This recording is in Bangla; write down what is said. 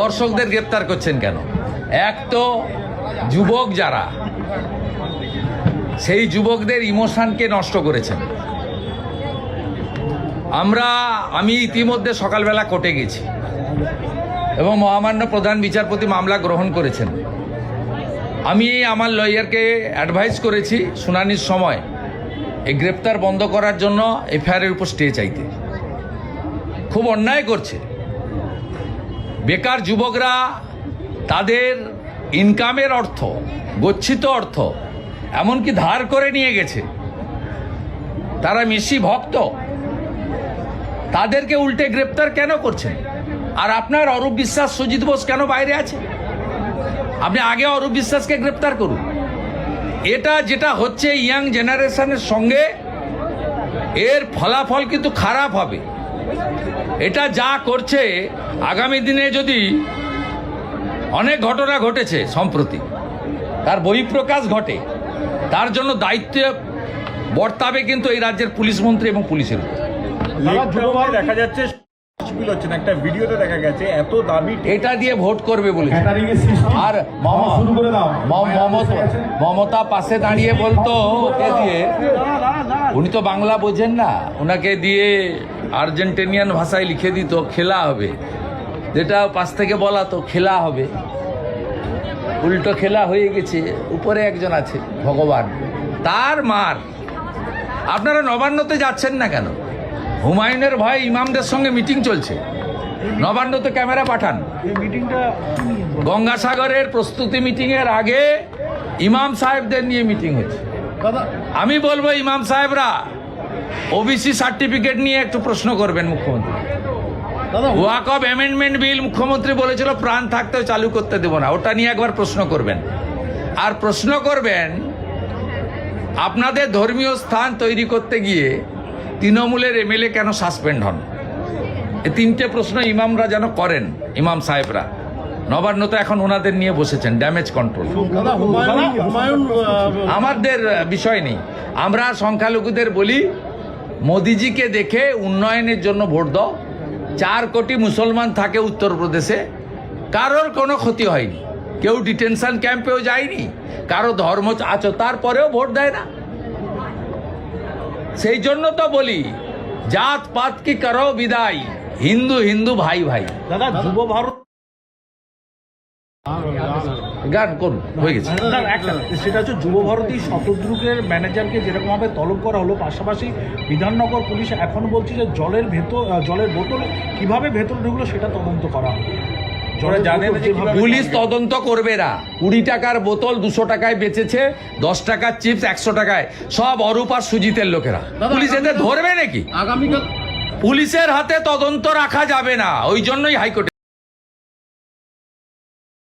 দর্শকদের গ্রেপ্তার করছেন কেন? এক তো যুবক যারা, সেই যুবকদের ইমোশনকে নষ্ট করেছেন। আমি ইতিমধ্যে সকালবেলা কোর্টে গেছি এবং মহামান্য প্রধান বিচারপতি মামলা গ্রহণ করেছেন। আমি আমার লয়ারকে অ্যাডভাইস করেছি শুনানির সময় এই গ্রেপ্তার বন্ধ করার জন্য এফআইআরের উপর স্টে চাইতে। খুব অন্যায় করছে। বেকার যুবকরা তাদের ইনকামের অর্থ, গচ্ছিত অর্থ এমনকি ধার করে নিয়ে গেছে। তারা মেসি ভক্ত, তাদেরকে উল্টে গ্রেপ্তার কেন করছেন? আর আপনার অরূপ বিশ্বাস, সুজিত বোস কেন বাইরে আছে? আপনি আগে অরূপ বিশ্বাসকে গ্রেপ্তার করুন। এটা যেটা হচ্ছে ইয়াং জেনারেশনের সঙ্গে, এর ফলাফল কিন্তু খারাপ হবে। এটা যা করছে আগামী দিনে যদি অনেক ঘটনা ঘটেছে সম্প্রতি, তার বহিঃপ্রকাশ ঘটে, তার জন্য দায়িত্ব বর্তাবে কিন্তু এই রাজ্যের পুলিশ মন্ত্রী এবং পুলিশের উপর। দেখা যাচ্ছে একটা ভিডিওতে দেখা গেছে এত দাবি, এটা দিয়ে ভোট করবে বলেছে। আর মমতা পাশে দাঁড়িয়ে বলতো ওকে দিয়ে, উনি তো বাংলা বোঝেন না, ওনাকে দিয়ে আর্জেন্টিনিয়ান ভাষায় লিখে দিত খেলা হবে, যেটা পাশ থেকে বলা তো খেলা হবে, উল্টো খেলা হয়ে গেছে। উপরে একজন আছে ভগবান, তার মার। আপনারা নবান্নতে যাচ্ছেন না কেন? হুমায়ুনের ভাই ইমামদের সঙ্গে মিটিং চলছে, নবান্নতে ক্যামেরা পাঠান। গঙ্গাসাগরের প্রস্তুতি মিটিং এর আগে ইমাম সাহেবদের নিয়ে মিটিং হচ্ছে। আমি বলবো ইমাম সাহেবরা ওবিসি সার্টিফিকেট নিয়ে একটু প্রশ্ন করবেন মুখ্যমন্ত্রী। ওয়াকফ অ্যামেন্ডমেন্ট বিল মুখ্যমন্ত্রী বলেছিল প্রাণ থাকতেও চালু করতে দেব না, ওটা নিয়ে একবার প্রশ্ন করবেন। আর প্রশ্ন করবেন আপনাদের ধর্মীয় স্থান তৈরি করতে গিয়ে তৃণমূলের এমএলএ কেন সাসপেন্ড হন? এই তিনটে প্রশ্ন ইমামরা যেন করেন, ইমাম সাহেবরা। নবান্নতে এখন ওনাদের নিয়ে বসেছেন, ড্যামেজ কন্ট্রোল। আমাদের বিষয় নেই। আমরা সংখ্যালঘুদের বলি মোদিজিকে দেখে উন্নয়নের জন্য ভোট দাও। 4 কোটি মুসলমান থাকে উত্তরপ্রদেশে, কারোর কোনো ক্ষতি হয়নি, কেউ ডিটেনশন ক্যাম্পেও যায়নি, কারো ধর্ম আছো তারপরেও ভোট দেয় না। সেই জন্য তো বলি জাত পাত কি করো বিদায়, হিন্দু হিন্দু ভাই ভাই। দাদা যুব ভারত গান করুন, হয়ে গেছে। সেটা হচ্ছে যুব ভারতী শতদ্রুকের ম্যানেজারকে যেরকম ভাবে তলব করা হলো, পাশাপাশি বিধাননগর পুলিশ এখন বলছে যে জলের বোতল কিভাবে ভেতরে ঢুকলো সেটা তদন্ত করা হবে। পুলিশ তদন্ত করবে না। 20 টাকার বোতল 200 টাকায় বেচেছে, 10 টাকার চিপস 100 টাকায়, সব অরূপ আর সুজিতের লোকেরা। পুলিশ এদের ধরবে নাকি? আগামীকাল পুলিশের হাতে তদন্ত রাখা যাবে না, ওই জন্যই হাইকোর্টে